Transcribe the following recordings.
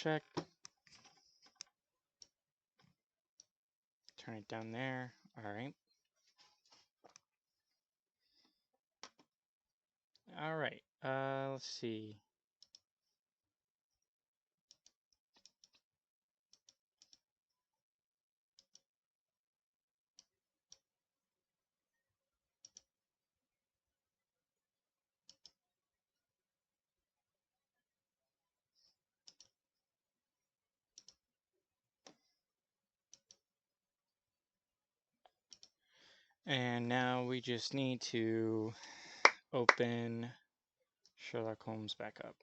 check. Turn it down there. All right. All right. Let's see. And now we just need to open Sherlock Holmes back up.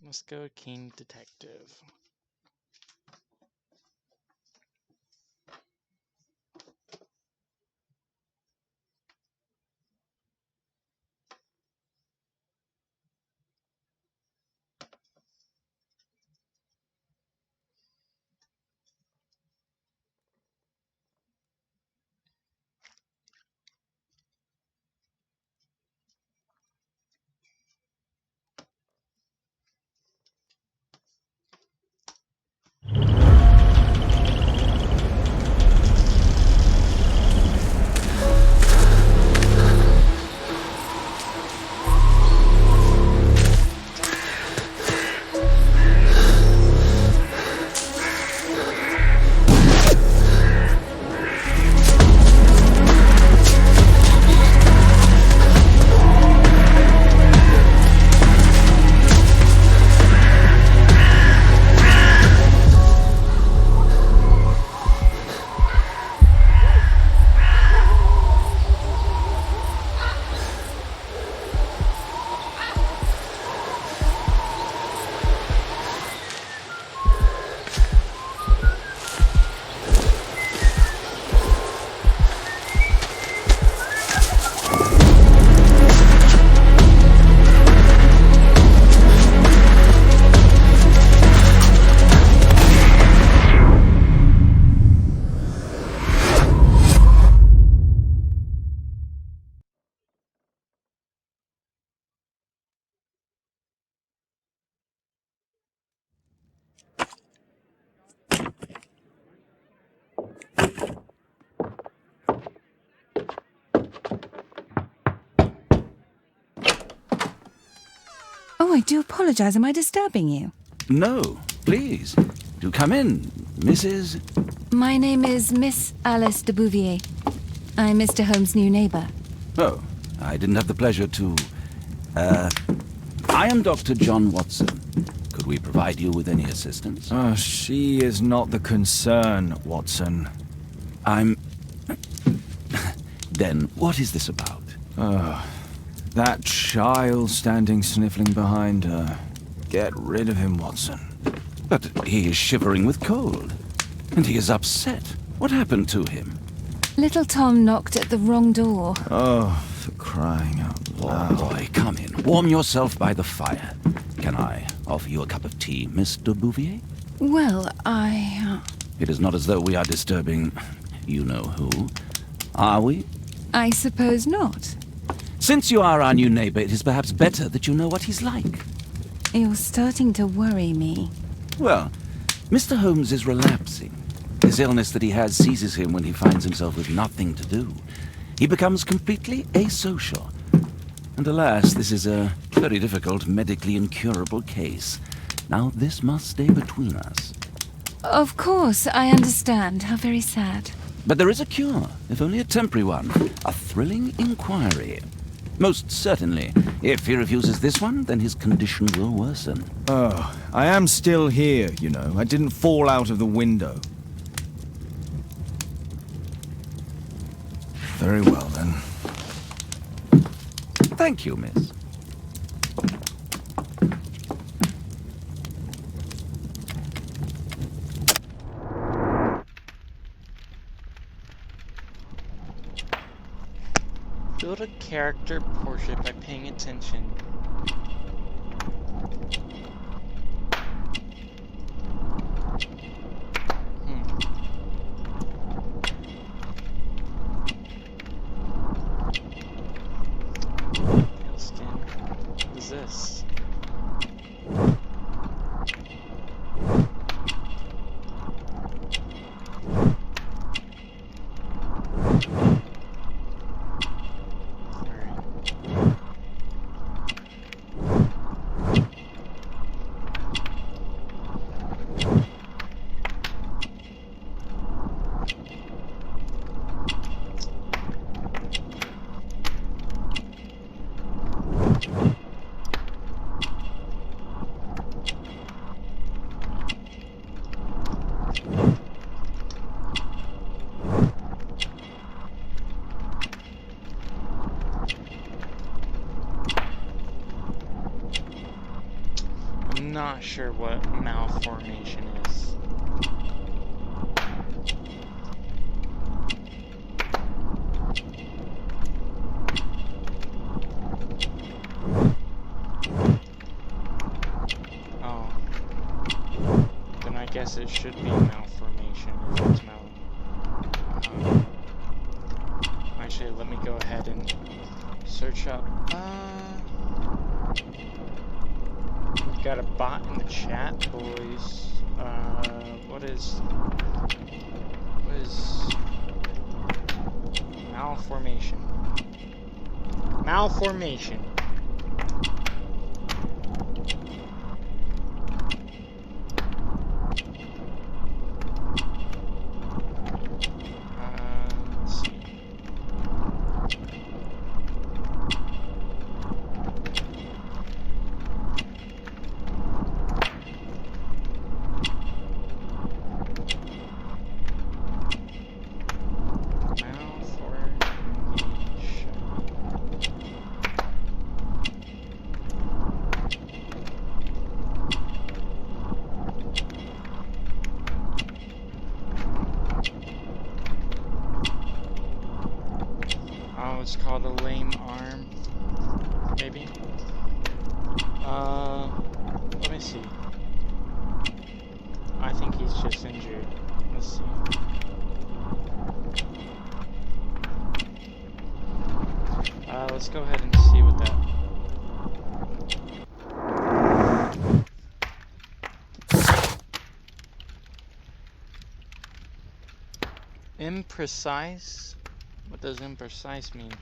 Let's go King Detective. do apologize. Am I disturbing you? No, please. Do come in, Mrs. My name is Miss Alice de Bouvier. I'm Mr. Holmes' new neighbor. Oh, I didn't have the pleasure to... I am Dr. John Watson. Could we provide you with any assistance? Oh, she is not the concern, Watson. I'm... Then, what is this about? Oh, that child standing sniffling behind her. Get rid of him, Watson. But he is shivering with cold. And he is upset. What happened to him? Little Tom knocked at the wrong door. Oh, for crying out loud. Oh, boy, come in. Warm yourself by the fire. Can I offer you a cup of tea, Miss de Bouvier? Well, It is not as though we are disturbing you-know-who, are we? I suppose not. Since you are our new neighbor, it is perhaps better that you know what he's like. You're starting to worry me. Well, Mr. Holmes is relapsing. This illness that he has seizes him when he finds himself with nothing to do. He becomes completely asocial. And alas, this is a very difficult, medically incurable case. Now, this must stay between us. Of course, I understand. How very sad. But there is a cure, if only a temporary one. A thrilling inquiry. Most certainly. If he refuses this one, then his condition will worsen. Oh, I am still here, you know. I didn't fall out of the window. Very well, then. Thank you, miss. Build a character portrait by paying attention. Pale skin. What is this? I'm not sure what malformation is. Oh. Then I guess it should be malformation if it's actually, let me go ahead and search up. We've got a bot in the chat, boys. What is malformation? Malformation. Let's see. It's called a lame arm, maybe. Let me see. I think he's just injured. Let's see. Let's go ahead and see what that. Imprecise? What does imprecise mean?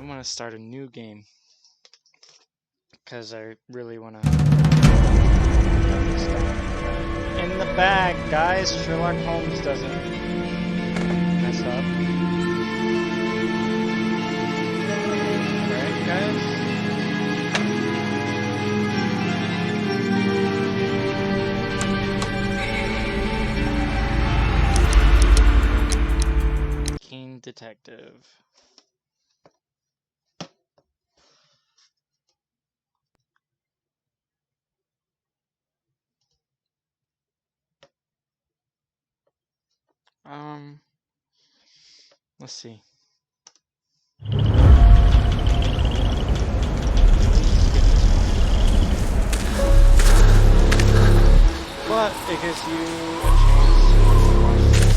want to start a new game because I really want to. In the bag, guys. Sherlock Holmes doesn't mess up. Right, guys? Keen detective. Let's see. But it gives you a chance to watch this.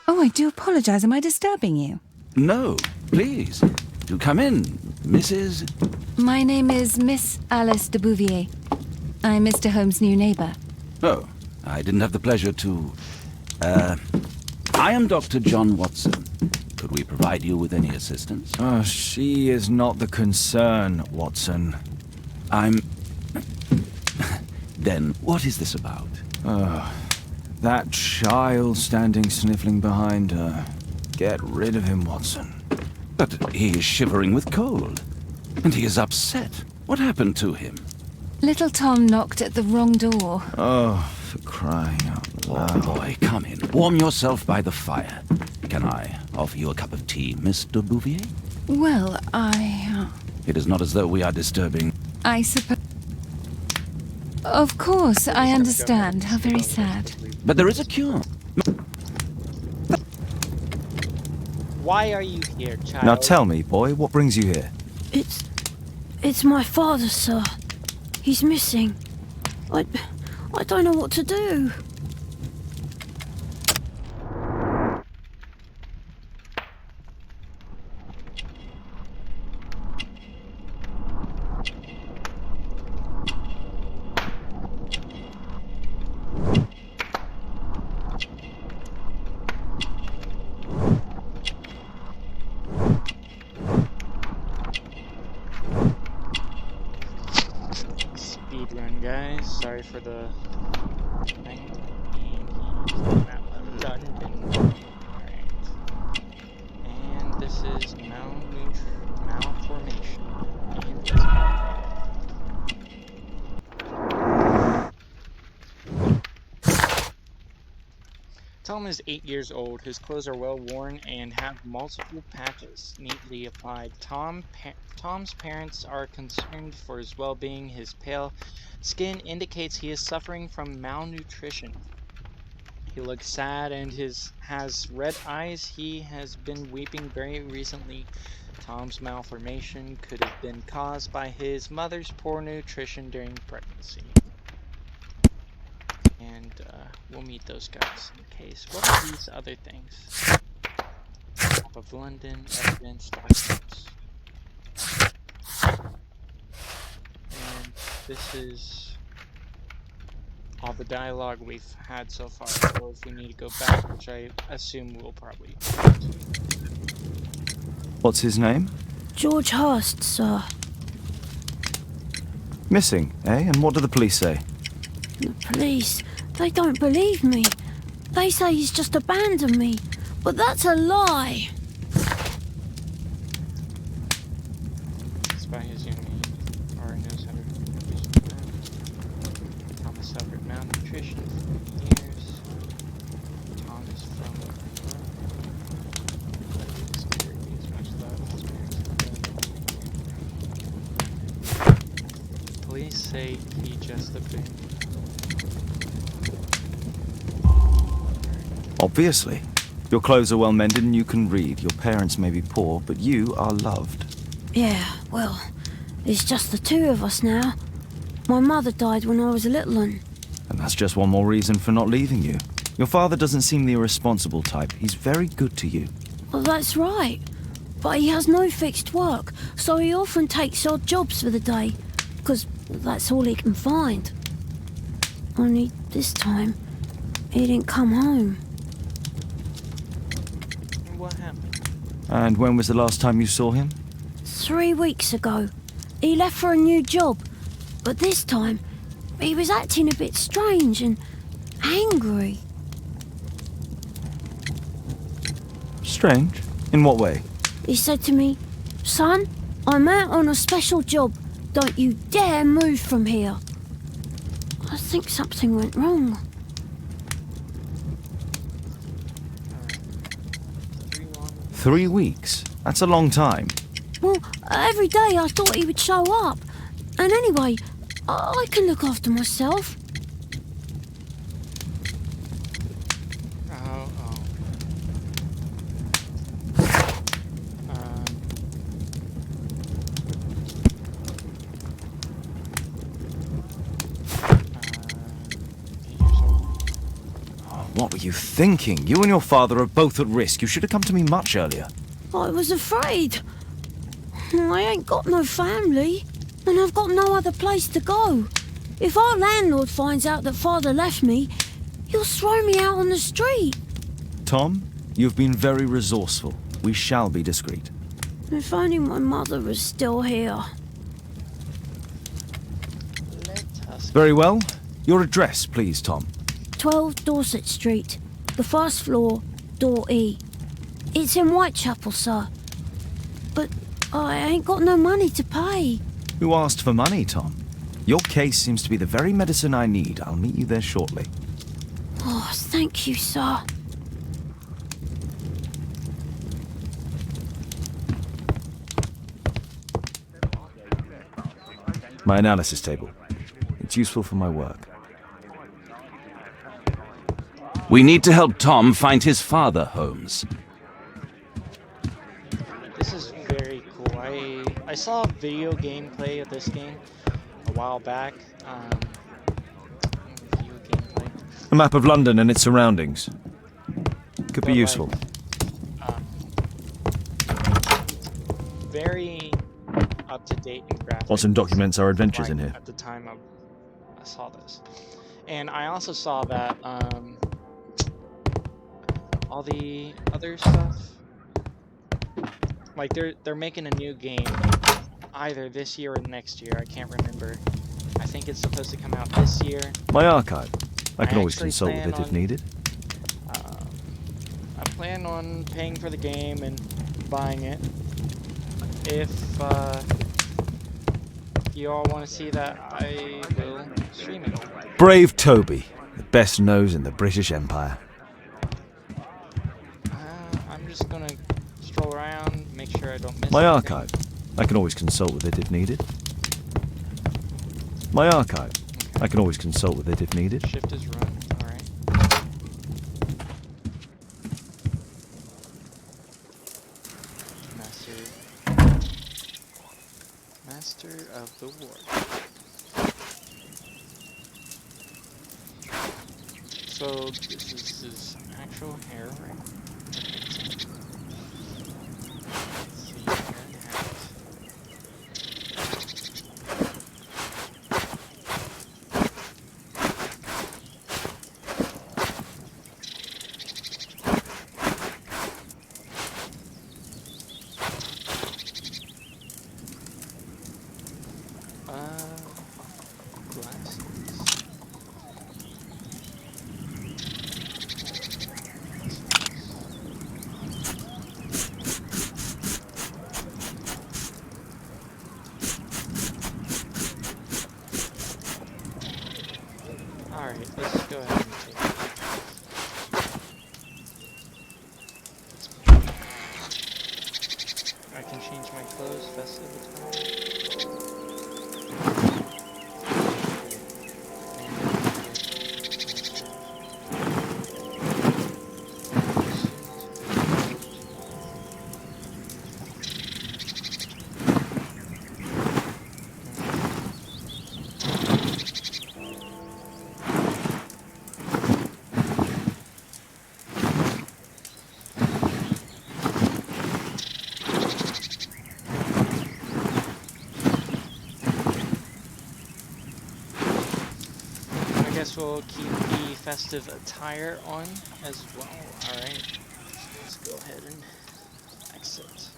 Oh, I do apologize. Am I disturbing you? No, please. Do come in, Mrs. My name is Miss Alice de Bouvier. I'm Mr. Holmes' new neighbor. Oh, I didn't have the pleasure to... I am Dr. John Watson. Could we provide you with any assistance? Oh, she is not the concern, Watson. I'm... Then, what is this about? That child standing sniffling behind her. Get rid of him, Watson. But he is shivering with cold. And he is upset. What happened to him? Little Tom knocked at the wrong door. Oh, for crying out loud. Oh, boy, come in. Warm yourself by the fire. Can I offer you a cup of tea, Miss de Bouvier? Well, It is not as though we are disturbing... I suppose... Of course, I understand. How very sad. But there is a cure. Why are you here, child? Now tell me, boy, what brings you here? It's my father, sir. He's missing. I don't know what to do. Speedrun, guys. Sorry for the thing. And London. Alright. And this is malformation. And this Tom is 8 years old. His clothes are well worn and have multiple patches neatly applied. Tom's parents are concerned for his well-being. His pale skin indicates he is suffering from malnutrition. He looks sad and has red eyes. He has been weeping very recently. Tom's malformation could have been caused by his mother's poor nutrition during pregnancy. And we'll meet those guys in case. What are these other things? Map of London, evidence, documents. And this is all the dialogue we've had so far. So if we need to go back, which I assume we'll probably do. What's his name? George Hurst, sir. Missing, eh? And what do the police say? The police, they don't believe me. They say he's just abandoned me. But that's a lie. Despite his young age, Ari knows how to reach the ground. Thomas suffered malnutrition for years. Tom is from his career, he has much love with his parents. Police say he just abandoned. Obviously. Your clothes are well mended and you can read. Your parents may be poor, but you are loved. Yeah, well, it's just the two of us now. My mother died when I was a little one. And that's just one more reason for not leaving you. Your father doesn't seem the irresponsible type. He's very good to you. Well, that's right. But he has no fixed work, so he often takes odd jobs for the day. Because that's all he can find. Only this time, he didn't come home. What happened? And when was the last time you saw him? 3 weeks ago. He left for a new job. But this time, he was acting a bit strange and angry. Strange? In what way? He said to me, "Son, I'm out on a special job. Don't you dare move from here." I think something went wrong. 3 weeks? That's a long time. Well, every day I thought he would show up. And anyway, I can look after myself. Oh. Um, 8 years old. What were you thinking? You and your father are both at risk. You should have come to me much earlier. I was afraid. I ain't got no family, and I've got no other place to go. If our landlord finds out that Father left me, he'll throw me out on the street. Tom, you've been very resourceful. We shall be discreet. If only my mother was still here. Let us Very well. Your address, please, Tom. 12 Dorset Street, the first floor, door E. It's in Whitechapel, sir. But I ain't got no money to pay. Who asked for money, Tom? Your case seems to be the very medicine I need. I'll meet you there shortly. Oh, thank you, sir. My analysis table. It's useful for my work. We need to help Tom find his father, Holmes. This is very cool. I saw video gameplay of this game a while back. Video gameplay. A map of London and its surroundings. Could be But, useful. Very up to date in graphics. Watson documents our adventures in Like, here. At the time I saw this, and I also saw that all the other stuff, like they're making a new game either this year or next year. I can't remember. I think it's supposed to come out this year. My archive. I can I always actually consult with plan it if on- needed. I plan on paying for the game and buying it. If you all want to see that, I will stream it. Brave Toby, the best nose in the British Empire. I'm just gonna stroll around, make sure I don't miss My anything. archive. I can always consult with it if needed. My archive. I can always consult with it if needed. Shift is run. Alright. Master of the Ward. So this is his actual hair, right? Let's see, hair and hat. Alright, let's go ahead and take it. I can change my clothes, festive We'll keep the festive attire on as well. Alright, let's go ahead and exit.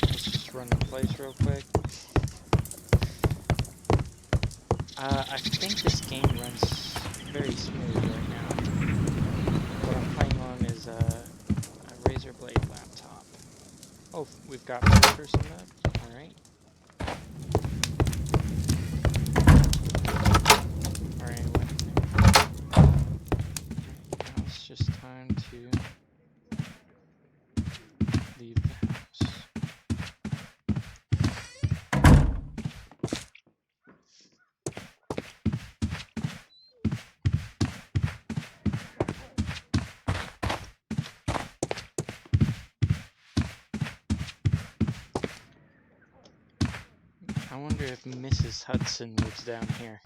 Let's just run the place real quick. I think this game runs very smooth right now. What I'm playing on is a Razer Blade laptop. Oh, we've got filters in that. Alright. Alright, now it's just time to leave the house. I wonder if Mrs. Hudson lives down here.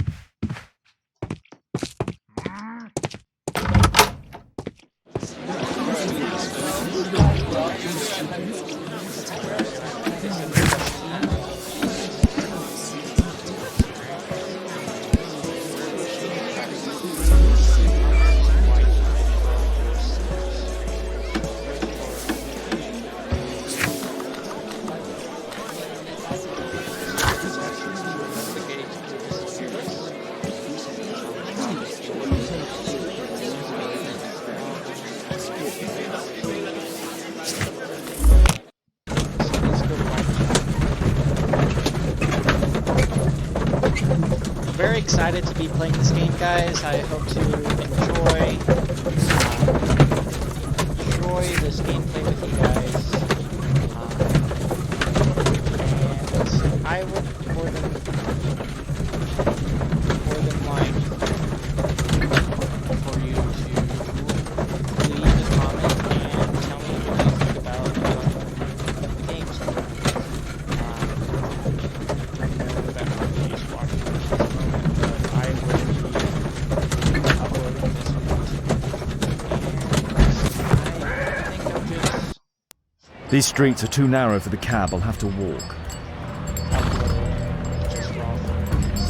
Very excited to be playing this game, guys. I hope to enjoy this gameplay with you guys. And I would more than like for you to leave a comment and tell me what you think about the games. I know that I'm just watching at this moment, but I will be uploading this one. I think I'm just... These streets are too narrow for the cab. I'll have to walk. Just raw footage.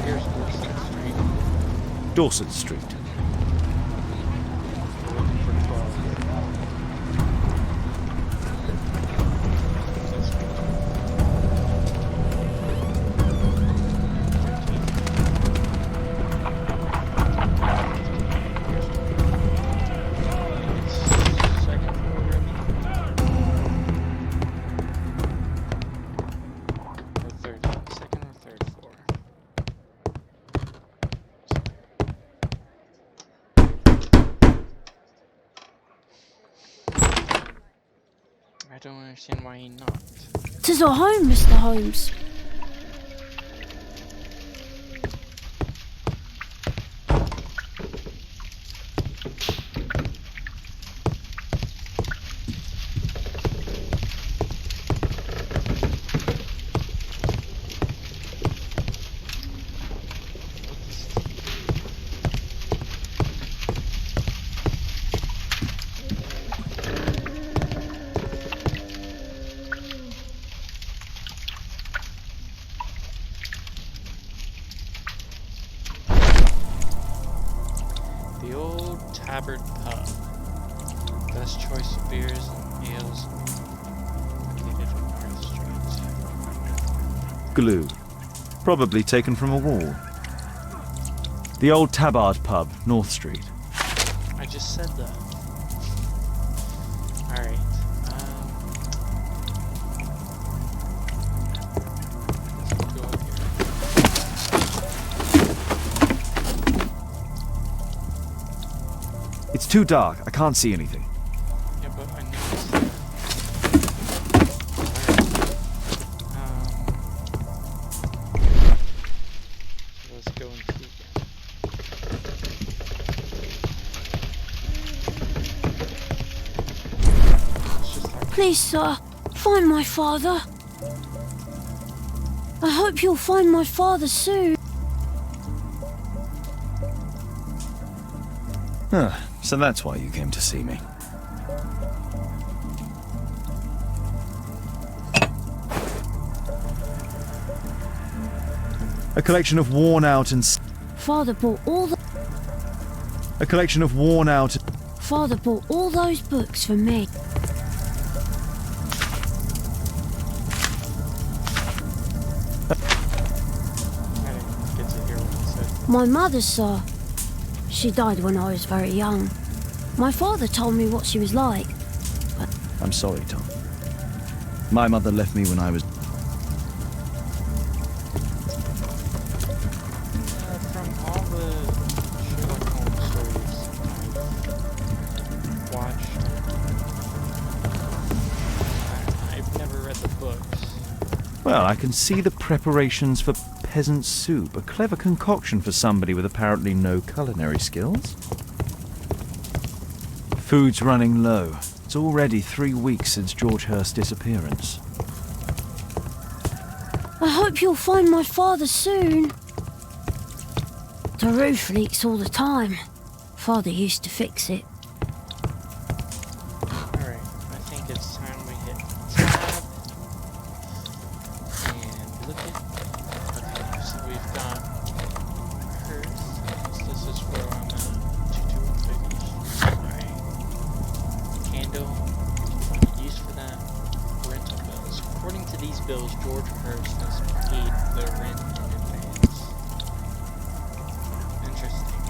Here's Dorset Street. Dorset Street. We're looking for 12. This It's second floor, or second or third floor. I don't understand why he knocked. 'Tis our home, Mr. Holmes. The old Tabard Pub. Best choice of beers and ales located on North Street. Glue. Probably taken from a wall. The old Tabard pub, North Street. I just said that. Alright. Let's go up here. It's too dark. I can't see anything. Yeah, but I noticed that. So let's go and see again. It's just like Please, sir, find my father. I hope you'll find my father soon. Huh. So that's why you came to see me. A collection of worn out and... Father bought all the... A collection of worn out... Father bought all those books for me. I didn't get to hear what he said. My mother, sir. She died when I was very young. My father told me what she was like. I'm sorry, Tom. My mother left me when I was... From all the Sherlock Holmes stories I've watched, I've never read the books. Well, I can see the preparations for peasant soup. A clever concoction for somebody with apparently no culinary skills. Food's running low. It's already 3 weeks since George Hurst's disappearance. I hope you'll find my father soon. The roof leaks all the time. Father used to fix it. Alright, I think it's time we hit tab. And look at... Okay, so we've got Hearst. This is where I'm at. 221 Alright. Candle. Use for that. Rental bills. According to these bills, George Hurst has paid the rent in advance. Interesting.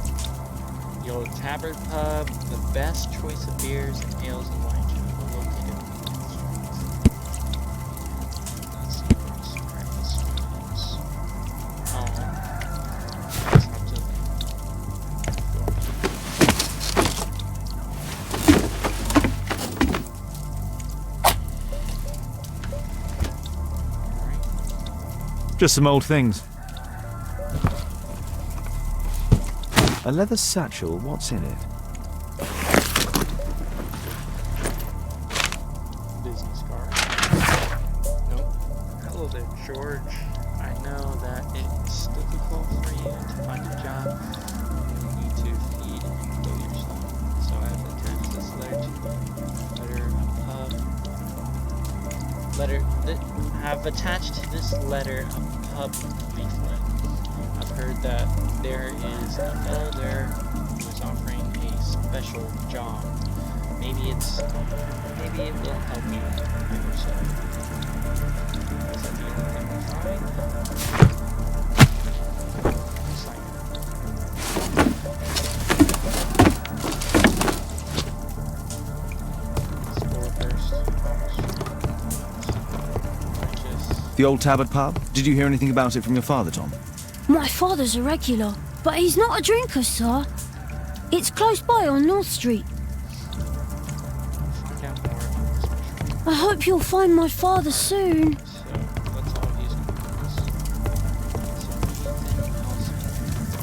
The old Tabard Pub, the best choice of beers and ales and wine shop located on North Street. Let's see where's this one is. Let's have to go Alright. Just some old things. A leather satchel, what's in it? Business card. Nope. Hello there, George. I know that it's difficult for you to find a job. You need to feed and clothe yourself. So I have attached this letter to have attached to this letter a pub leaflet. I've heard that there is a fellow there who is offering a special job. Maybe it will help you. I hope so. Is that the only thing we find? Looks like Explore first. The old Tabard pub? Did you hear anything about it from your father, Tom? My father's a regular, but he's not a drinker, sir. It's close by on North Street. Find out more about this special. I hope you'll find my father soon. So let's all use compass. So anything else? Maybe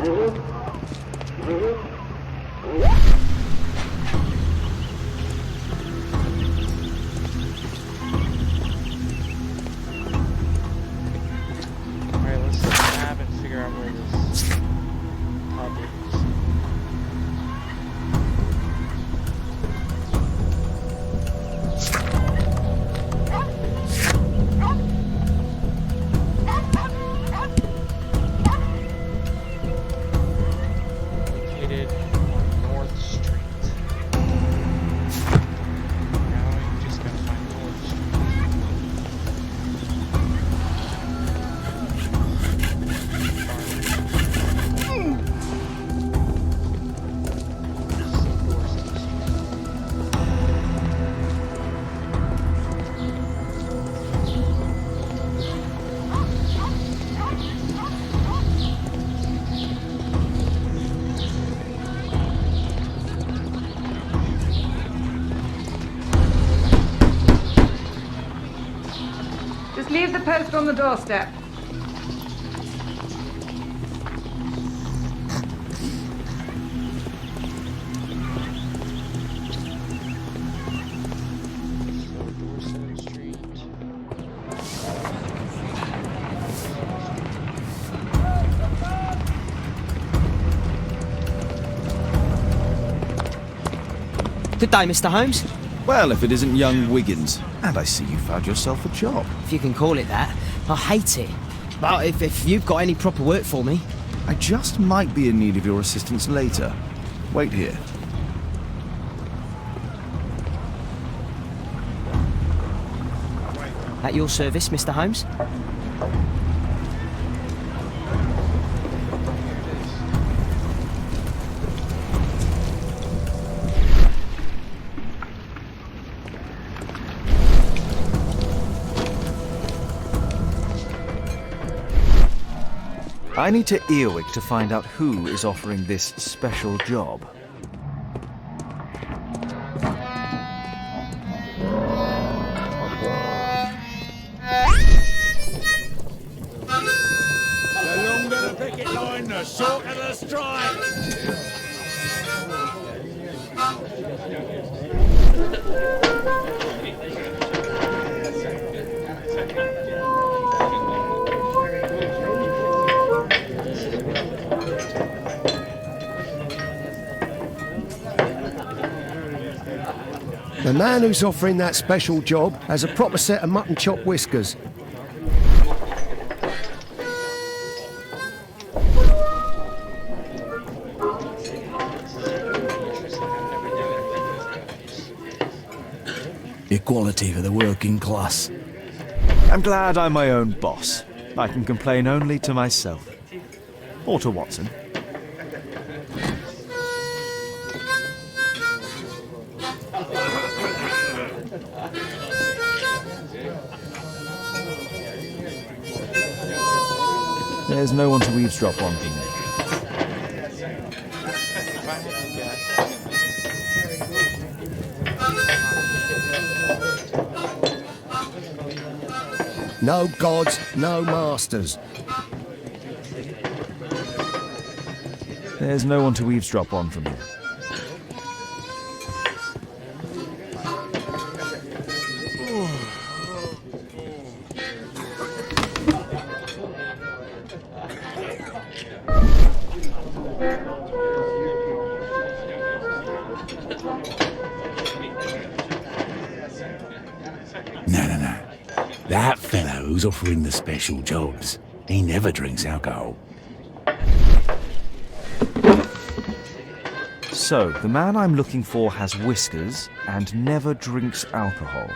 Alright, let's look at the map and figure out where this pub is. Located on North Street. Now we just gotta find North Street. Just leave the post on the doorstep. So Dorset Street. Good day, Mr. Holmes. Well, if it isn't young Wiggins. And I see you found yourself a job. If you can call it that. I hate it. But if you've got any proper work for me. I just might be in need of your assistance later. Wait here. At your service, Mr. Holmes. I need to earwig to find out who is offering this special job. The longer the picket line, the shorter the strike. The man who's offering that special job has a proper set of mutton chop whiskers. Equality for the working class. I'm glad I'm my own boss. I can complain only to myself. Or to Watson. There's no one to eavesdrop on from me. If I had to guess. No gods, no masters. There's no one to eavesdrop on from here. No. That fellow who's offering the special jobs, he never drinks alcohol. So, the man I'm looking for has whiskers and never drinks alcohol.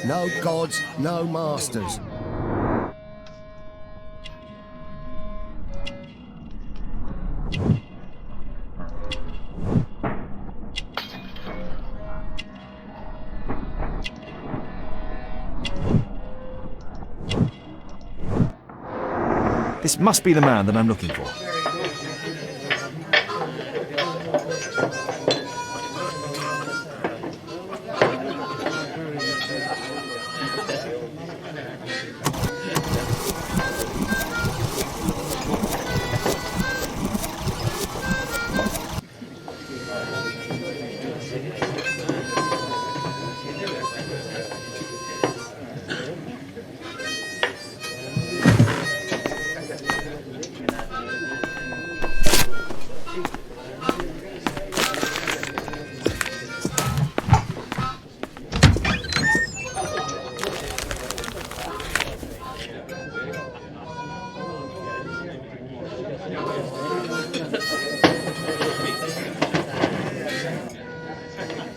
No gods, no masters. This must be the man that I'm looking for.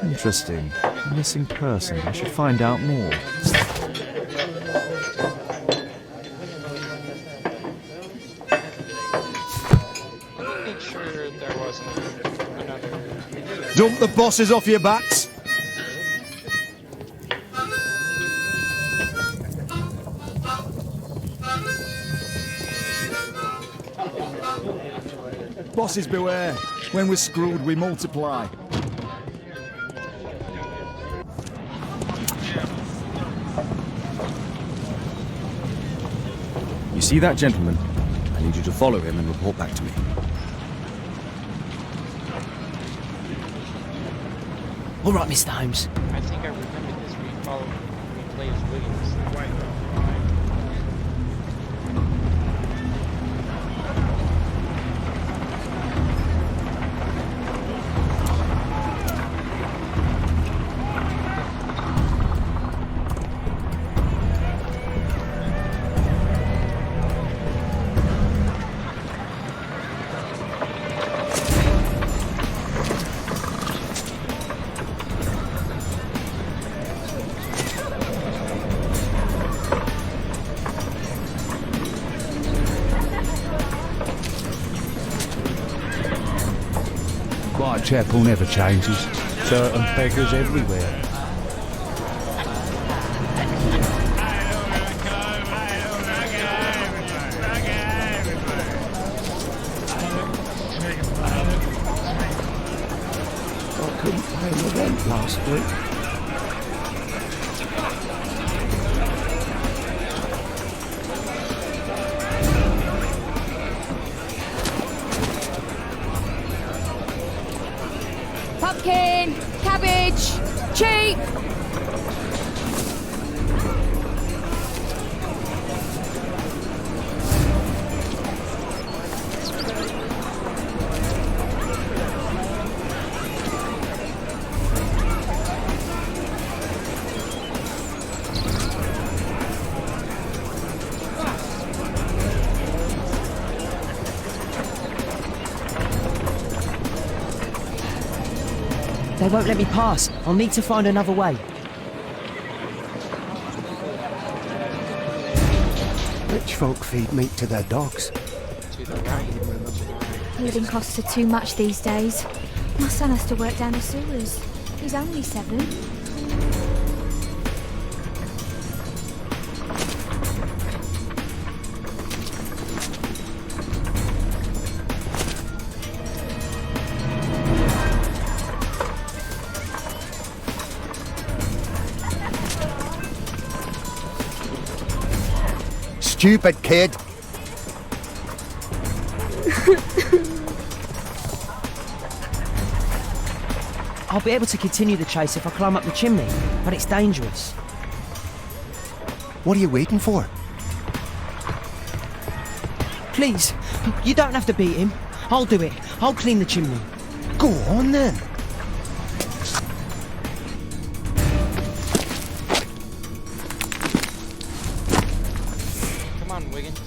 Interesting. Missing person. I should find out more. Make sure there wasn't another. Dump the bosses off your backs. Bosses beware. When we're screwed, we multiply. You see that gentleman? I need you to follow him and report back to me. All right, Mr. Holmes. I think I remember this. We play as Williams. Whitechapel never changes. Certain beggars everywhere. I couldn't pay my rent last week. Pumpkin, cabbage, cheap. They won't let me pass. I'll need to find another way. Rich folk feed meat to their dogs. To the right. Living costs are too much these days. My son has to work down the sewers. He's only 7. Stupid kid. I'll be able to continue the chase if I climb up the chimney, but it's dangerous. What are you waiting for? Please, you don't have to beat him. I'll do it. I'll clean the chimney. Go on then. Come on, Wiggins.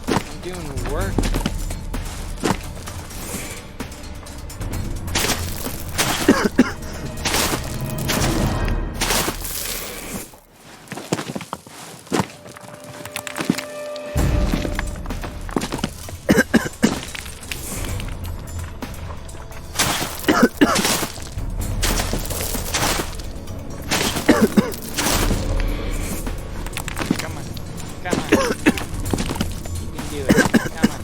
I'm doing work. Come on. Come on. You can do it. Come on.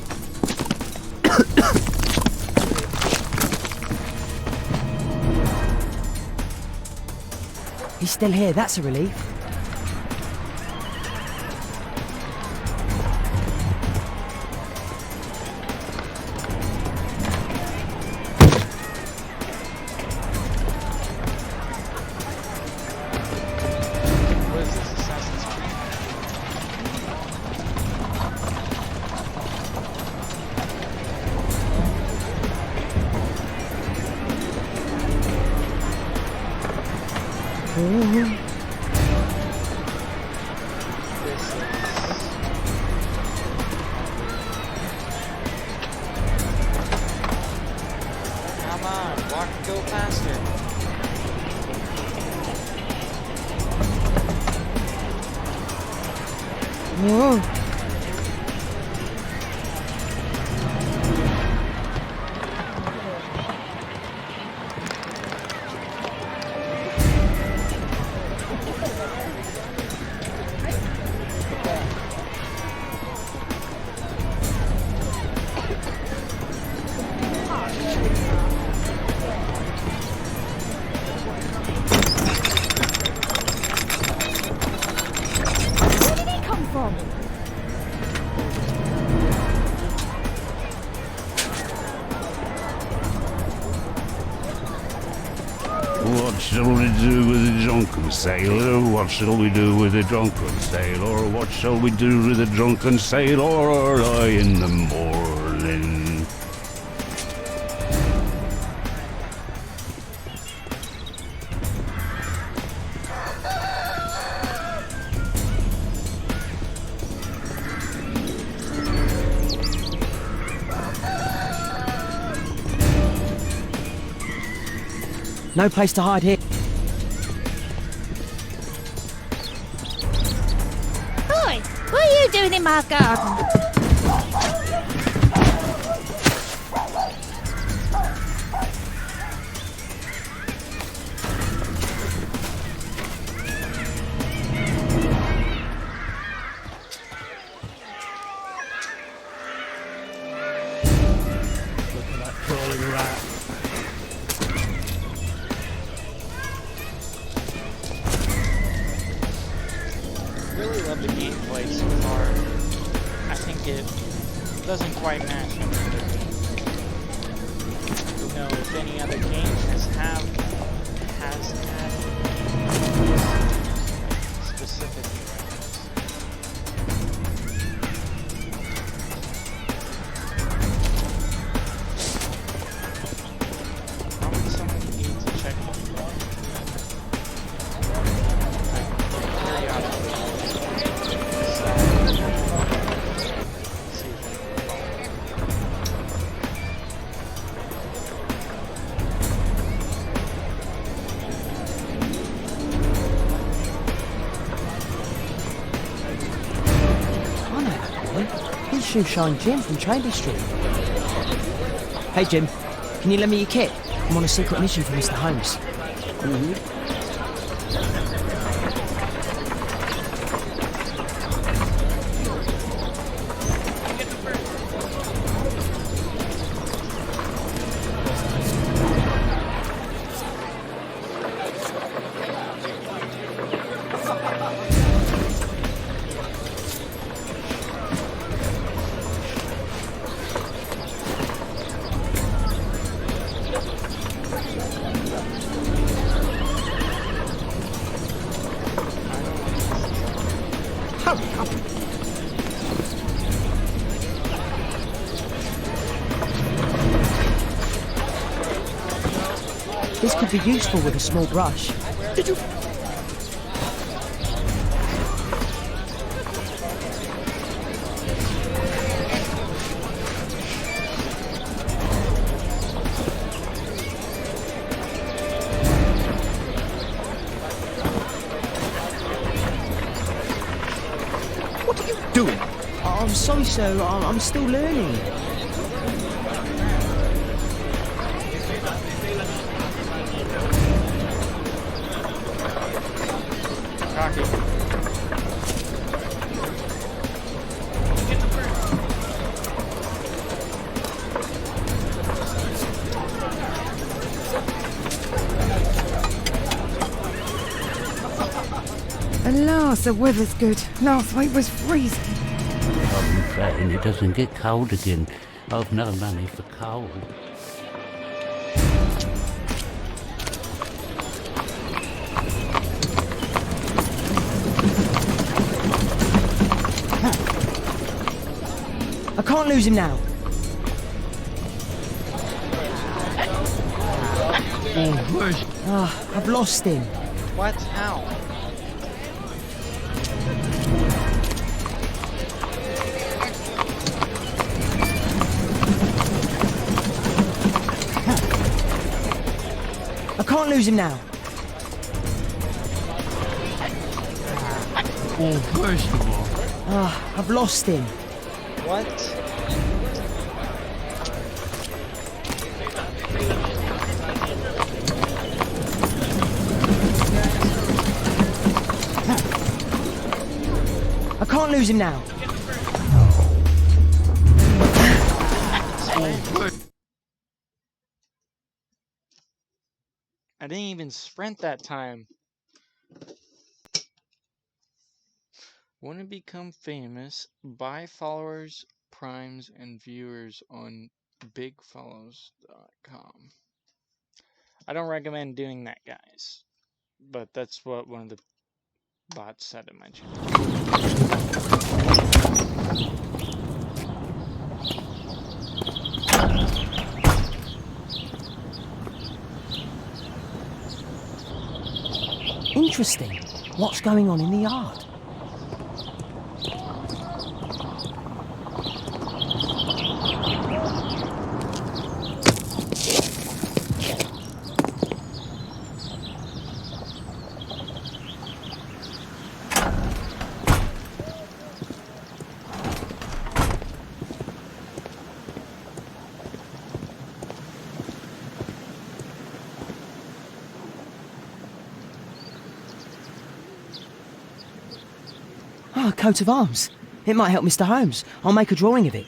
He's still here. That's a relief. What is this assassination? Come on, go faster. Whoa. Where did he come from? What shall we do with the drunken sailor? What shall we do with the drunken sailor? What shall we do with the drunken sailor early in the morning? No place to hide here. Oi, what are you doing in my garden? Look at that crawling rat. Really love the gameplay so far. I think it doesn't quite match any other game. You know, if any other game has had specific things. Probably someone needs to check on He's Shoeshine Jim from Chambers Street. Hey Jim, can you lend me your kit? I'm on a secret mission for Mr. Holmes. This could be useful with a small brush. Did you... What are you doing? Oh, I'm sorry, sir. I'm still learning. Alas, the weather's good. Last week was freezing. I'm saying it doesn't get cold again. I've no money for coal. I can't lose him now. I've lost him. What? How? lose him now. Oh, first of all. Ah, I've lost him. What? I can't lose him now. I didn't even sprint that time. Want to become famous? Buy followers, primes, and viewers on bigfollows.com. I don't recommend doing that, guys. But that's what one of the bots said in my channel. Interesting. What's going on in the yard? Ah, a coat of arms. It might help Mr. Holmes. I'll make a drawing of it.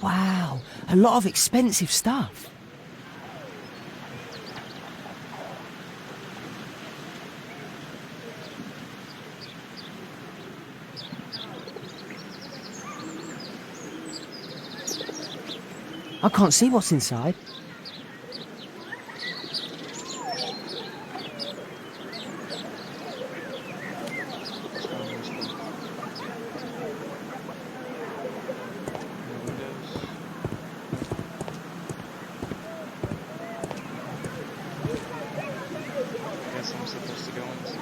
Wow, a lot of expensive stuff. I can't see what's inside. Guess I'm supposed to go inside.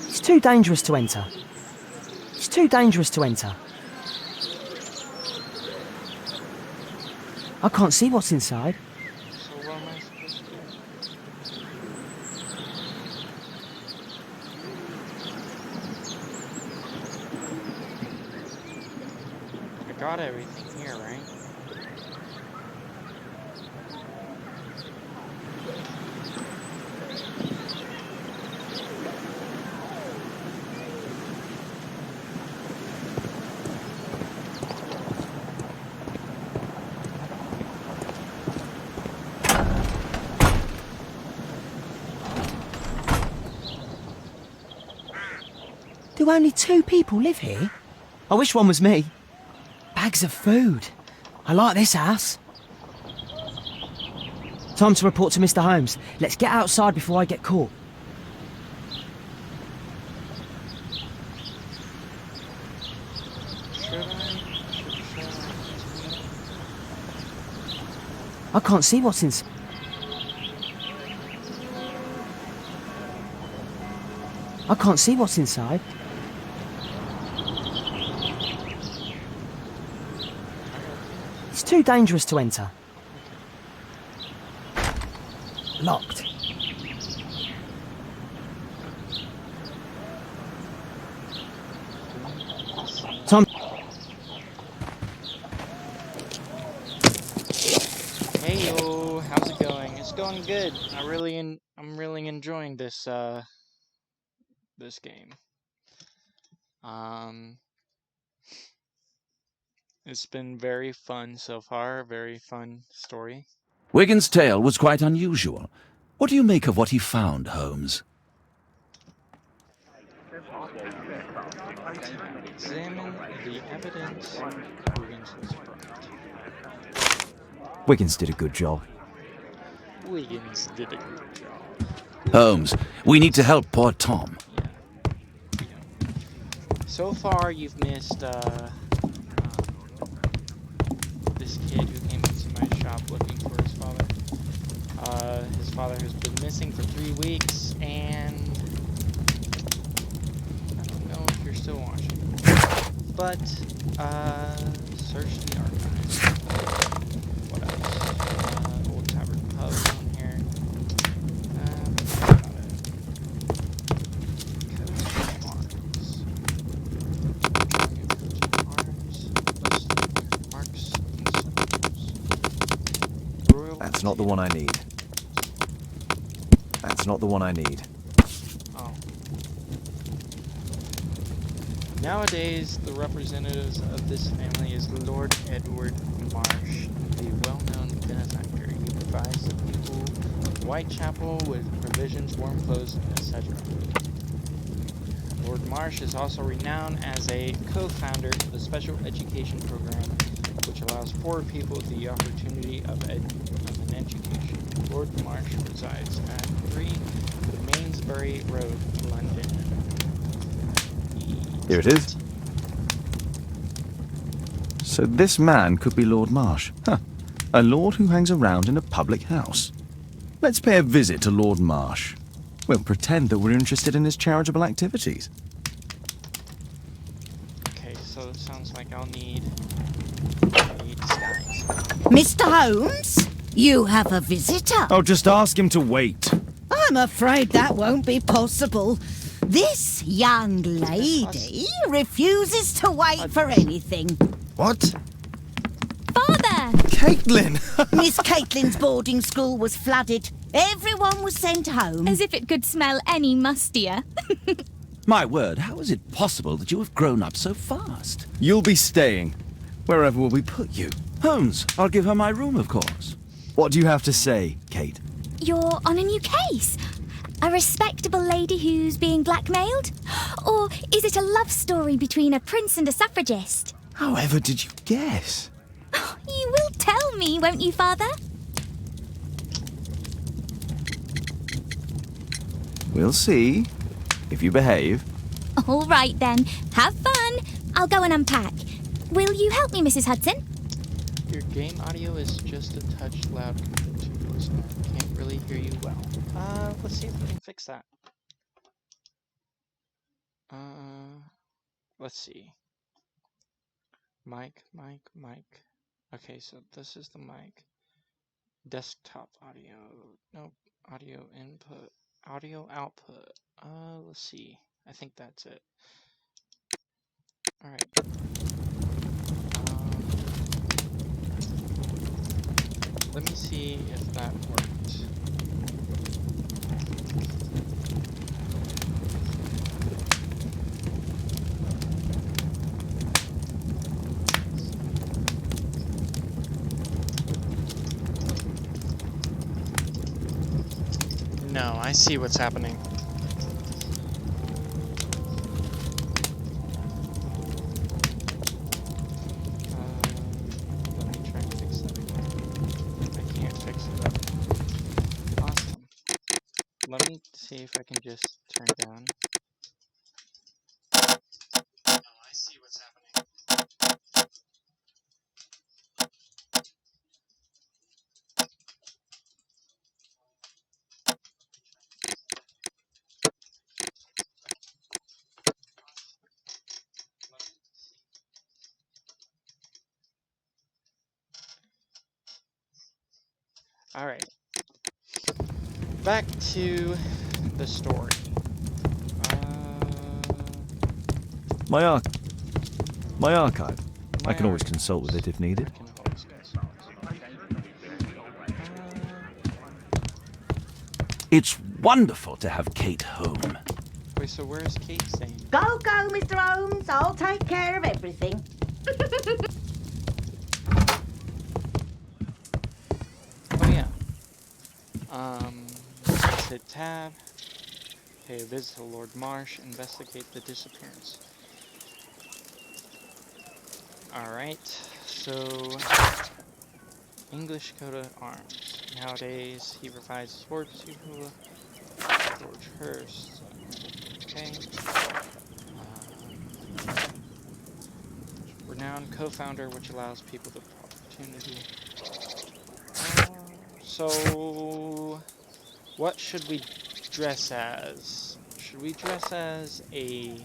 It's too dangerous to enter. It's too dangerous to enter. I can't see what's inside. So what am I supposed to do? I got everything here, right? Do only 2 people live here? I wish one was me. Bags of food. I like this house. Time to report to Mr. Holmes. Let's get outside before I get caught. I can't see what's inside. I can't see what's inside. It's too dangerous to enter. Locked. Tom. Hey yo, how's it going? It's going good. I'm really enjoying this this game. It's been very fun so far, very fun story. Wiggins' tale was quite unusual. What do you make of what he found, Holmes? Examine the evidence. Wiggins was correct. Wiggins did a good job. Wiggins did a good job. Holmes, we need to help poor Tom. So far, you've missed this kid who came into my shop looking for his father. His father has been missing for 3 weeks, and I don't know still watching. But, search the archives. What else? Old Tavern Pub on here. That's about it. Coach Arms. Coach Arms. List marks and symbols. Royal That's not the one I need. That's not the one I need. Oh. Nowadays, the representatives of this family is Lord Edward Marsh, the well-known benefactor. He provides the people of Whitechapel with provisions, warm clothes, etc. Lord Marsh is also renowned as a co-founder of the special education program, which allows poor people the opportunity of an education. Lord Marsh resides at 3 Mainsbury Road, London. Here it is. So this man could be Lord Marsh. Huh. A lord who hangs around in a public house. Let's pay a visit to Lord Marsh. We'll pretend that we're interested in his charitable activities. Okay, so it sounds like I'll need disguise. Mr. Holmes, you have a visitor. Oh, just ask him to wait. I'm afraid that won't be possible. This young lady refuses to wait for anything. What? Father! Caitlin! Miss Caitlin's boarding school was flooded. Everyone was sent home. As if it could smell any mustier. My word, how is it possible that you have grown up so fast? You'll be staying. Wherever will we put you? Holmes, I'll give her my room, of course. What do you have to say, Kate? You're on a new case. A respectable lady who's being blackmailed? Or is it a love story between a prince and a suffragist? However did you guess? You will tell me, won't you, Father? We'll see. If you behave. All right, then. Have fun. I'll go and unpack. Will you help me, Mrs. Hudson? Your game audio is just a touch loud compared to yours. I can't really hear you well. Let's see if we can fix that. Let's see. Mic. Okay, so this is the mic. Desktop audio. Nope. Audio input. Audio output. Let's see. I think that's it. Alright. Let me see if that worked. No, I see what's happening. Let me try and fix that again. I can't fix it up. Awesome. Let me see if I can just turn it down. No, I see what's happening. Alright. Back to the story. My archive. My I can always consult with it if needed. I can always consult. It's wonderful to have Kate home. Wait, so where's Kate staying? Go, Mr. Holmes. I'll take care of everything. Oh yeah. Let's hit tab. Pay a visit to Lord Marsh. Investigate the disappearance. Alright, so English coat of arms. Nowadays, he provides sports people. George Hurst. Okay. Renowned co-founder, which allows people the opportunity. So, what should we dress as? Should we dress as a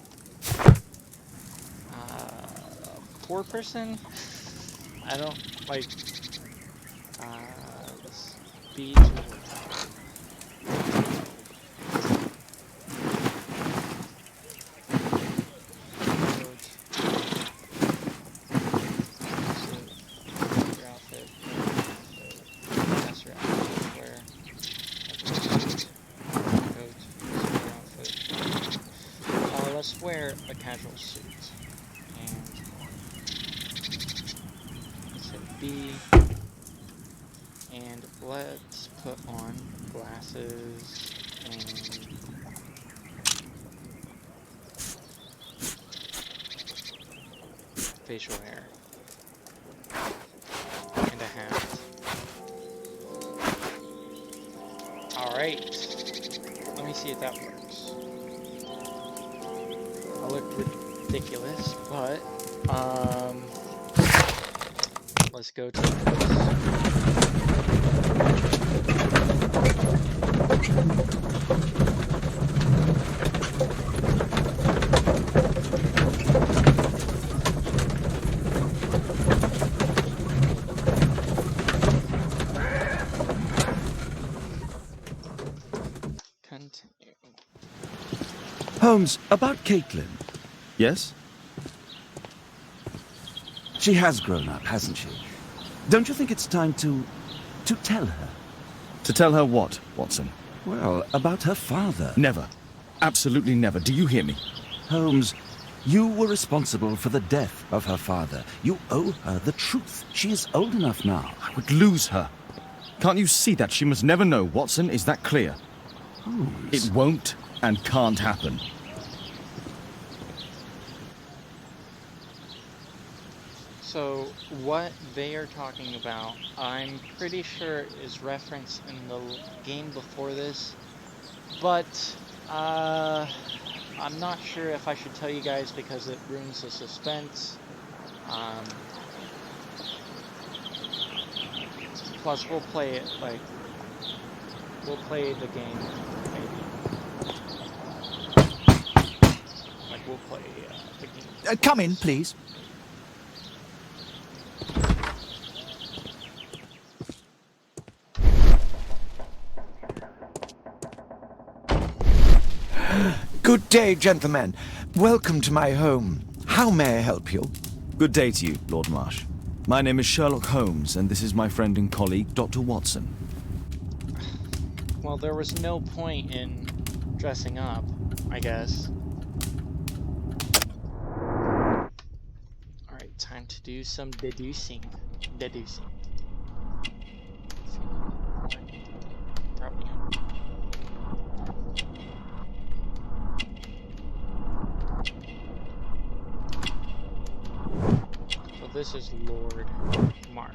poor person? I don't like this B to your outfit, that's your outfit, wear coat, your outfit. Let's wear a casual suit and let's hit B. And let's put on glasses and facial hair and a hat. Alright, let me see if that works. I look ridiculous, but let's go to this. Continue. Holmes, about Caitlin. Yes? She has grown up, hasn't she? Don't you think it's time to tell her? To tell her what, Watson? Well, about her father. Never. Absolutely never. Do you hear me? Holmes, you were responsible for the death of her father. You owe her the truth. She is old enough now. I would lose her. Can't you see that? She must never know, Watson. Is that clear? Holmes. It won't and can't happen. So what they are talking about, I'm pretty sure is referenced in the game before this, but I'm not sure if I should tell you guys because it ruins the suspense. Plus, we'll play it we'll play the game maybe. Like we'll play the game. Come in, please. Good day, gentlemen. Welcome to my home. How may I help you? Good day to you, Lord Marsh. My name is Sherlock Holmes, and this is my friend and colleague, Dr. Watson. Well, there was no point in dressing up, I guess. Alright, time to do some deducing. Probably. So this is Lord Marsh.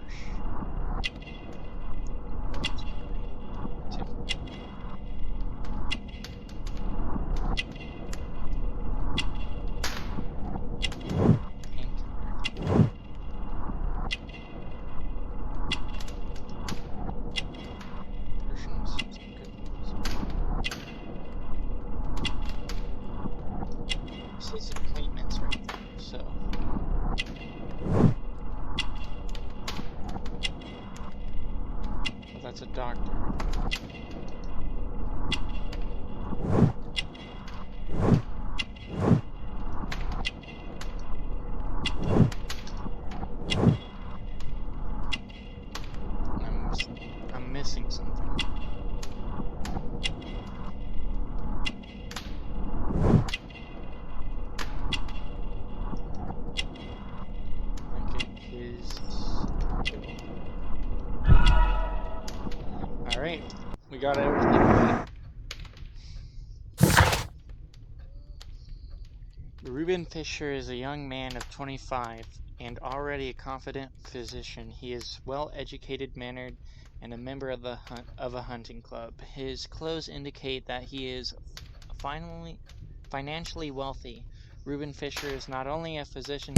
This is appointments right there, so. Well, that's a doctor. I'm missing something. Alright, we got everything right. Reuben Fisher is a young man of 25 and already a confident physician. He is well-educated, mannered, and a member of a hunting club. His clothes indicate that he is financially wealthy. Reuben Fisher is not only a physician,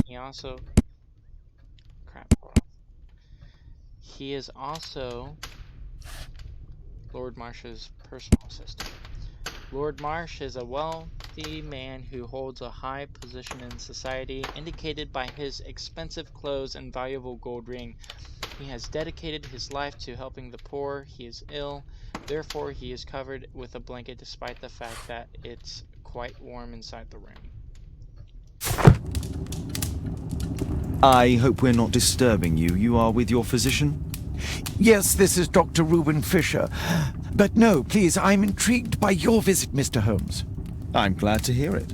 he is also Lord Marsh's personal assistant. Lord Marsh is a wealthy man who holds a high position in society, indicated by his expensive clothes and valuable gold ring. He has dedicated his life to helping the poor. He is ill, therefore he is covered with a blanket despite the fact that it's quite warm inside the room. I hope we're not disturbing you. You are with your physician? Yes, this is Dr. Reuben Fisher. But no, please, I'm intrigued by your visit, Mr. Holmes. I'm glad to hear it.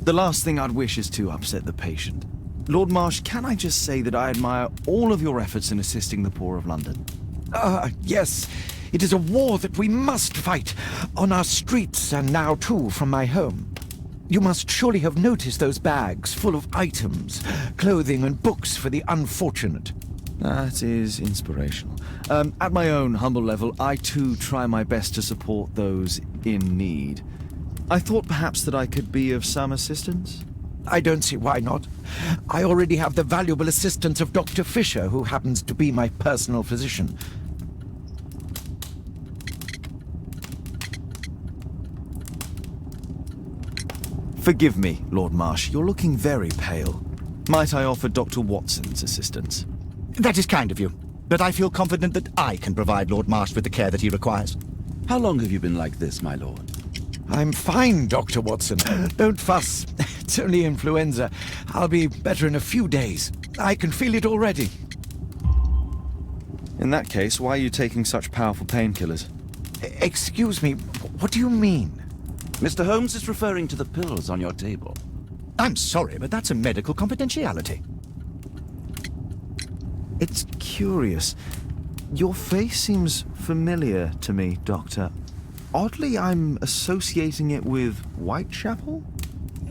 The last thing I'd wish is to upset the patient. Lord Marsh, can I just say that I admire all of your efforts in assisting the poor of London? Yes. It is a war that we must fight, on our streets and now too from my home. You must surely have noticed those bags full of items, clothing and books for the unfortunate. That is inspirational. At my own humble level, I too try my best to support those in need. I thought perhaps that I could be of some assistance. I don't see why not. I already have the valuable assistance of Dr. Fisher, who happens to be my personal physician. Forgive me, Lord Marsh. You're looking very pale. Might I offer Dr. Watson's assistance? That is kind of you, but I feel confident that I can provide Lord Marsh with the care that he requires. How long have you been like this, my lord? I'm fine, Dr. Watson. Don't fuss. It's only influenza. I'll be better in a few days. I can feel it already. In that case, why are you taking such powerful painkillers? Excuse me, what do you mean? Mr. Holmes is referring to the pills on your table. I'm sorry, but that's a medical confidentiality. It's curious. Your face seems familiar to me, Doctor. Oddly, I'm associating it with Whitechapel?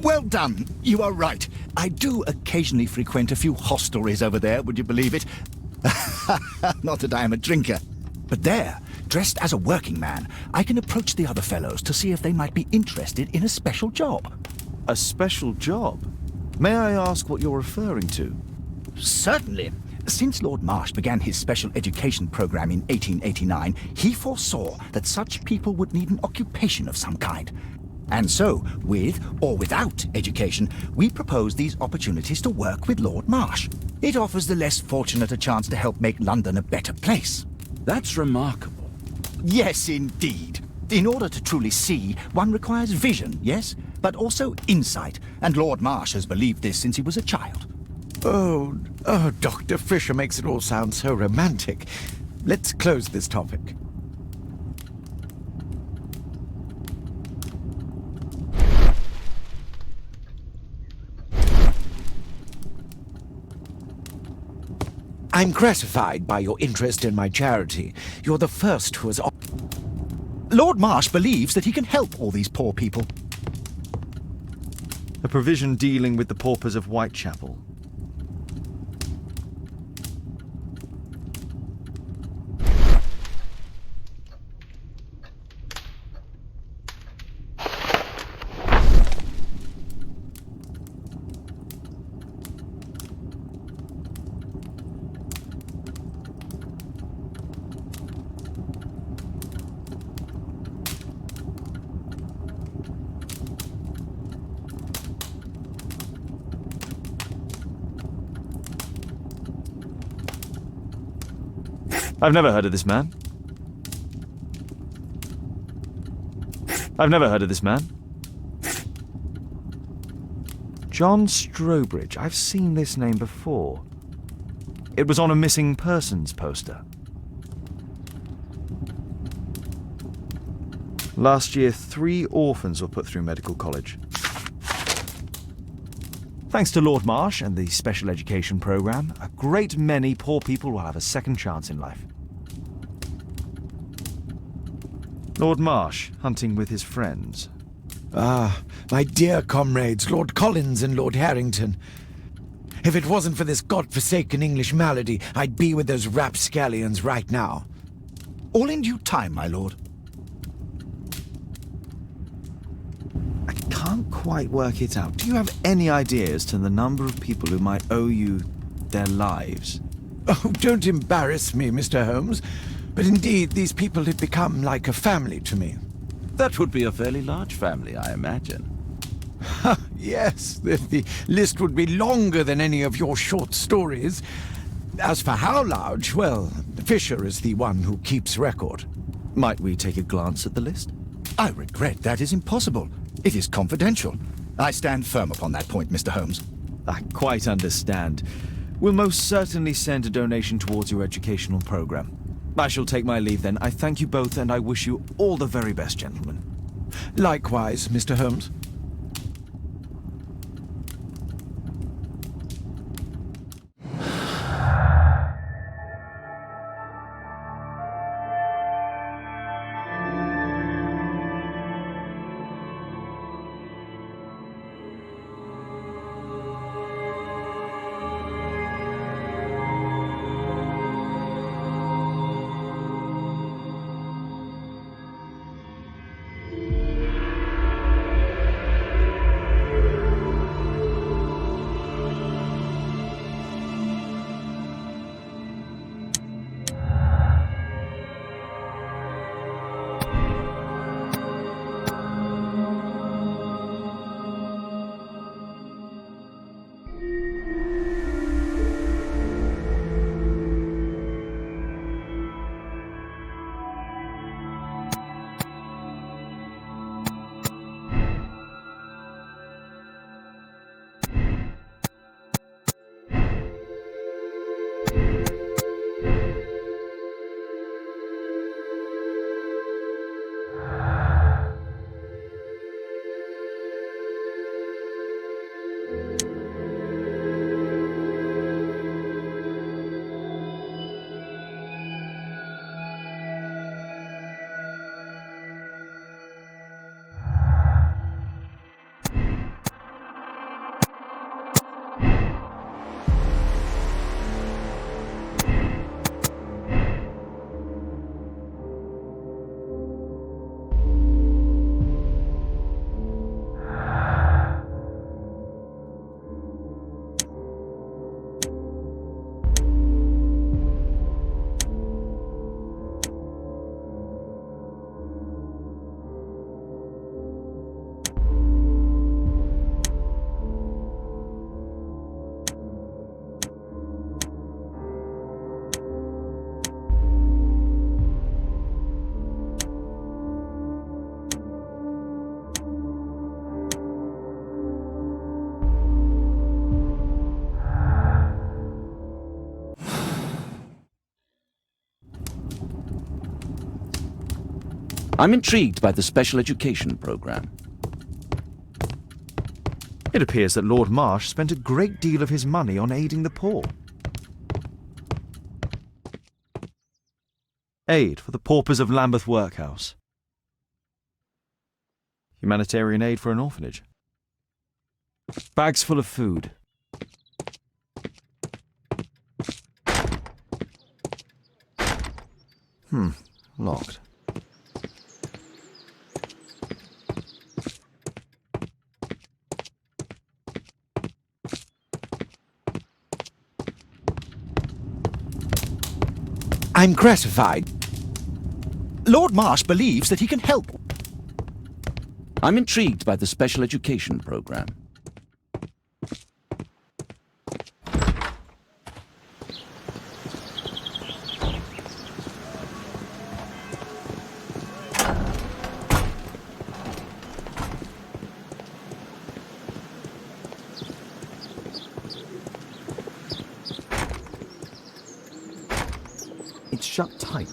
Well done. You are right. I do occasionally frequent a few hostelries over there, would you believe it? Not that I am a drinker. But there, dressed as a working man, I can approach the other fellows to see if they might be interested in a special job. A special job? May I ask what you're referring to? Certainly. Since Lord Marsh began his special education program in 1889, he foresaw that such people would need an occupation of some kind. And so, with or without education, we propose these opportunities to work with Lord Marsh. It offers the less fortunate a chance to help make London a better place. That's remarkable. Yes, indeed. In order to truly see, one requires vision, yes, but also insight, and Lord Marsh has believed this since he was a child. Oh, Dr. Fisher makes it all sound so romantic. Let's close this topic. I'm gratified by your interest in my charity. You're the first who has... Lord Marsh believes that he can help all these poor people. A provision dealing with the paupers of Whitechapel. I've never heard of this man. John Strobridge. I've seen this name before. It was on a missing persons poster. Last year, 3 orphans were put through medical college. Thanks to Lord Marsh and the special education program, a great many poor people will have a second chance in life. Lord Marsh, hunting with his friends. Ah, my dear comrades, Lord Collins and Lord Harrington. If it wasn't for this godforsaken English malady, I'd be with those rapscallions right now. All in due time, my lord. I can't quite work it out. Do you have any idea as to the number of people who might owe you their lives? Oh, don't embarrass me, Mr. Holmes. But indeed, these people have become like a family to me. That would be a fairly large family, I imagine. Yes, the list would be longer than any of your short stories. As for how large, well, Fisher is the one who keeps record. Might we take a glance at the list? I regret that is impossible. It is confidential. I stand firm upon that point, Mr. Holmes. I quite understand. We'll most certainly send a donation towards your educational program. I shall take my leave then. I thank you both and I wish you all the very best, gentlemen. Likewise, Mr. Holmes. I'm intrigued by the special education program. It appears that Lord Marsh spent a great deal of his money on aiding the poor. Aid for the paupers of Lambeth Workhouse. Humanitarian aid for an orphanage. Bags full of food. Locked. I'm gratified. Lord Marsh believes that he can help. I'm intrigued by the special education program. It's shut tight.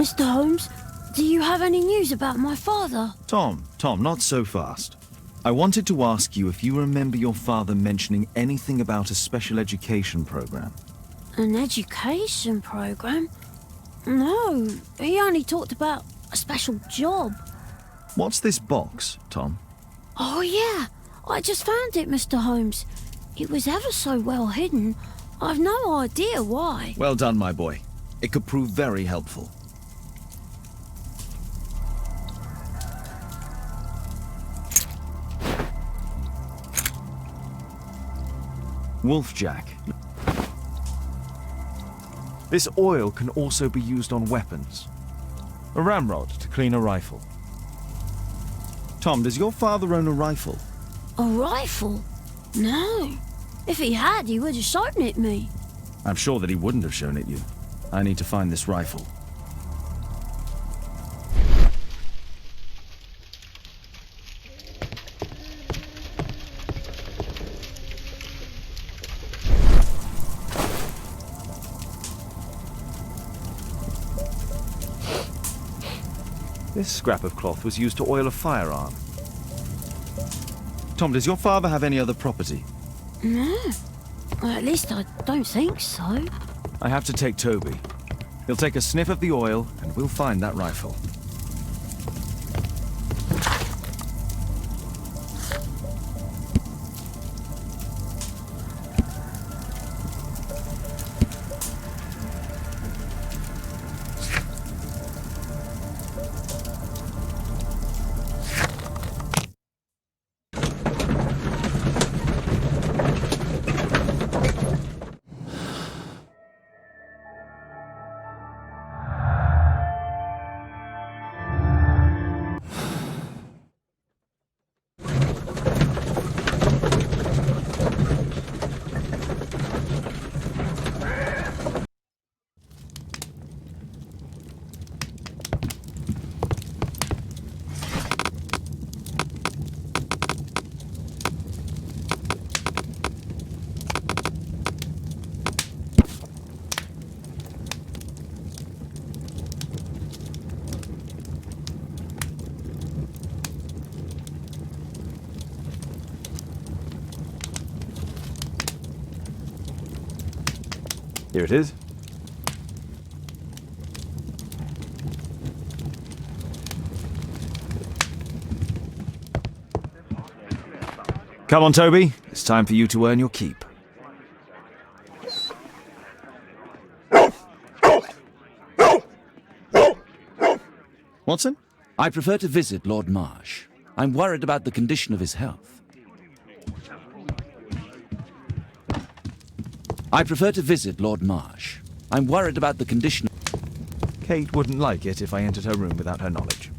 Mr. Holmes, do you have any news about my father? Tom, not so fast. I wanted to ask you if you remember your father mentioning anything about a special education program. An education program? No, he only talked about a special job. What's this box, Tom? Oh yeah, I just found it, Mr. Holmes. It was ever so well hidden. I've no idea why. Well done, my boy. It could prove very helpful. Wolfjack. This oil can also be used on weapons. A ramrod to clean a rifle. Tom, does your father own a rifle? A rifle? No. If he had, he would have shown it me. I'm sure that he wouldn't have shown it you. I need to find this rifle. This scrap of cloth was used to oil a firearm. Tom, does your father have any other property? No. Well, at least I don't think so. I have to take Toby. He'll take a sniff of the oil, and we'll find that rifle. Here it is. Come on, Toby. It's time for you to earn your keep. Watson? I prefer to visit Lord Marsh. I'm worried about the condition of his health. I prefer to visit Lord Marsh. I'm worried about the condition. Kate wouldn't like it if I entered her room without her knowledge.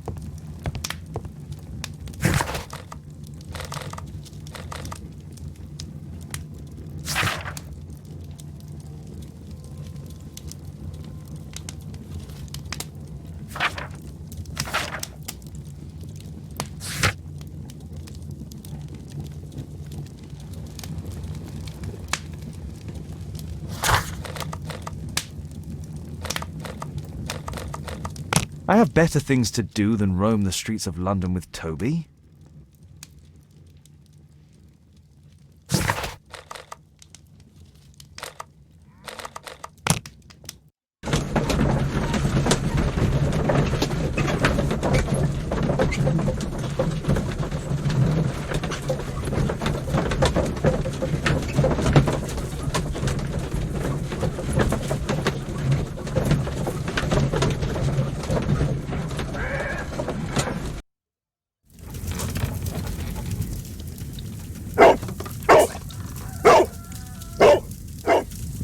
I have better things to do than roam the streets of London with Toby.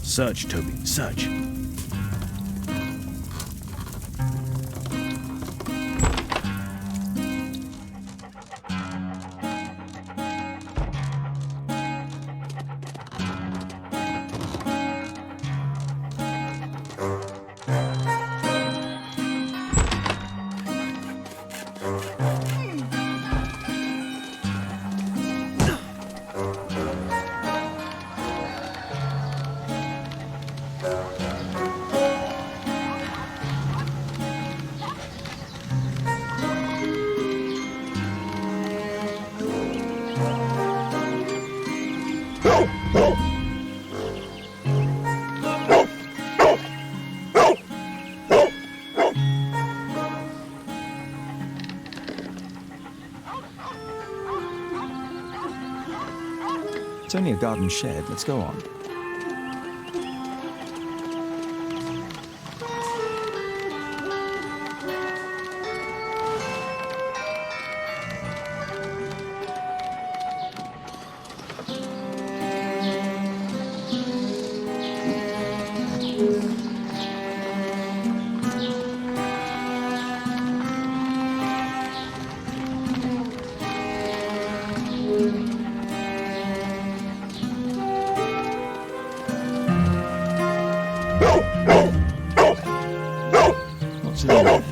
Search, Toby, search. It's only a garden shed. Let's go on. What's in there?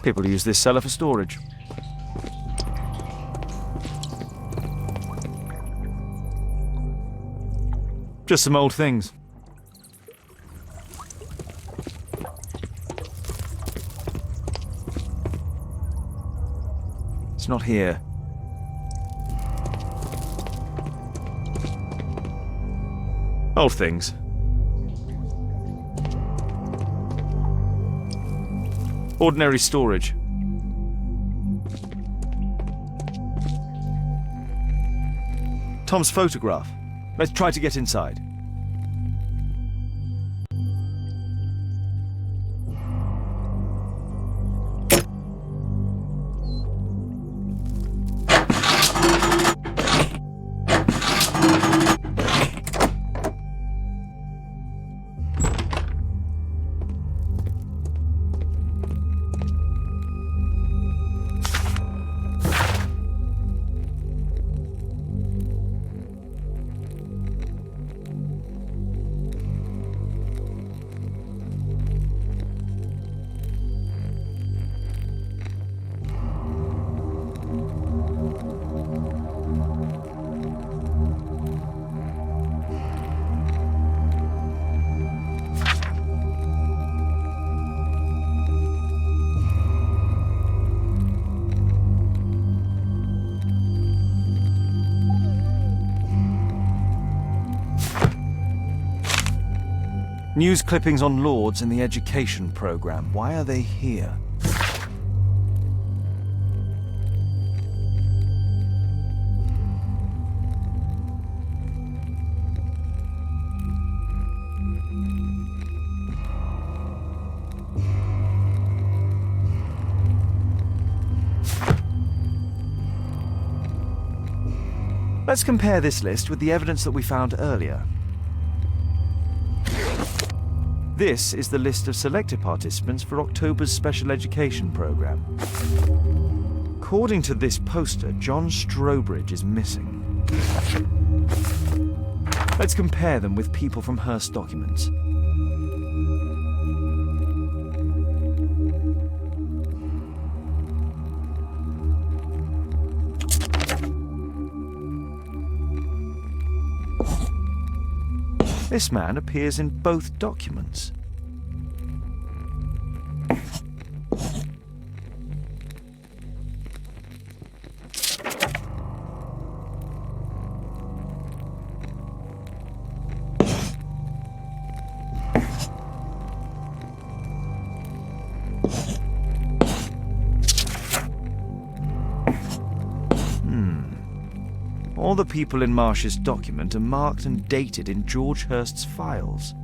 People use this cellar for storage. Just some old things. It's not here. Old things. Ordinary storage. Tom's photograph. Let's try to get inside. News clippings on Lords in the education program. Why are they here? Let's compare this list with the evidence that we found earlier. This is the list of selected participants for October's special education program. According to this poster, John Strobridge is missing. Let's compare them with people from Hearst documents. This man appears in both documents. All the people in Marsh's document are marked and dated in George Hurst's files.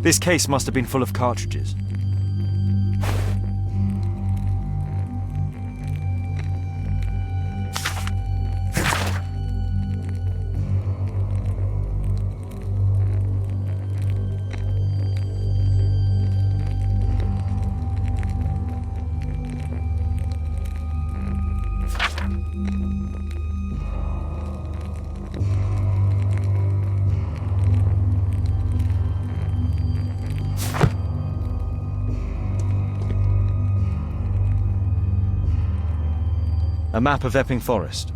This case must have been full of cartridges. A map of Epping Forest.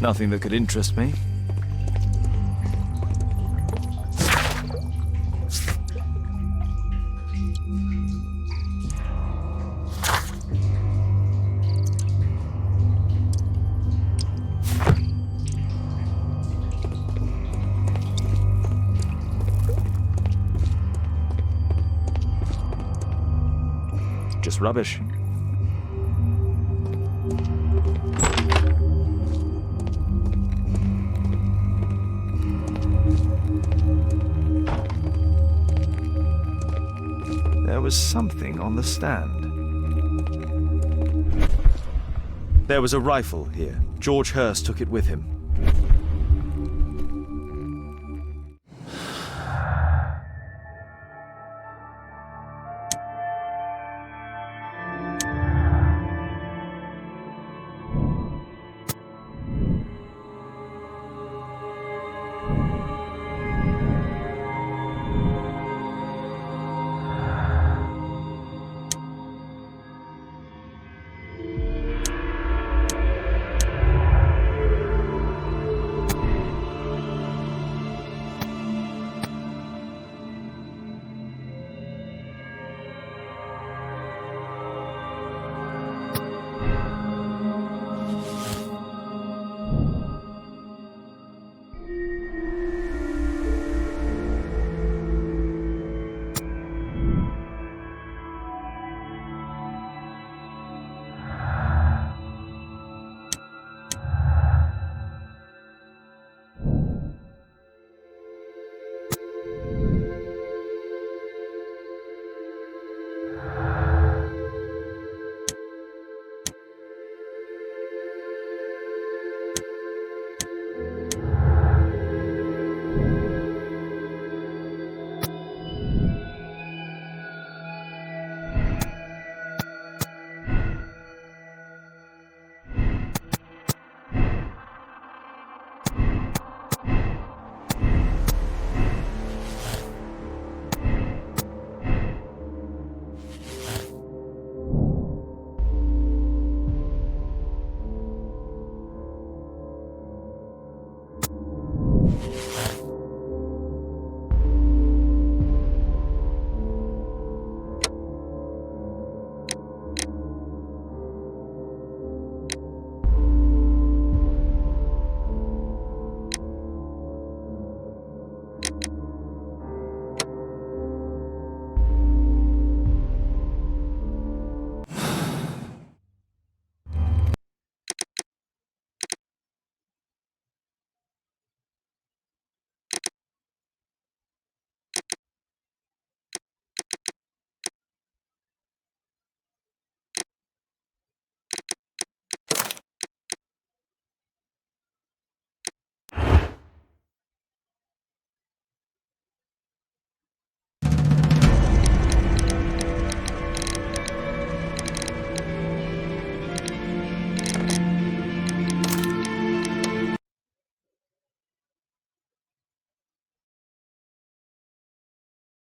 Nothing that could interest me. Just rubbish. There was something on the stand. There was a rifle here. George Hurst took it with him.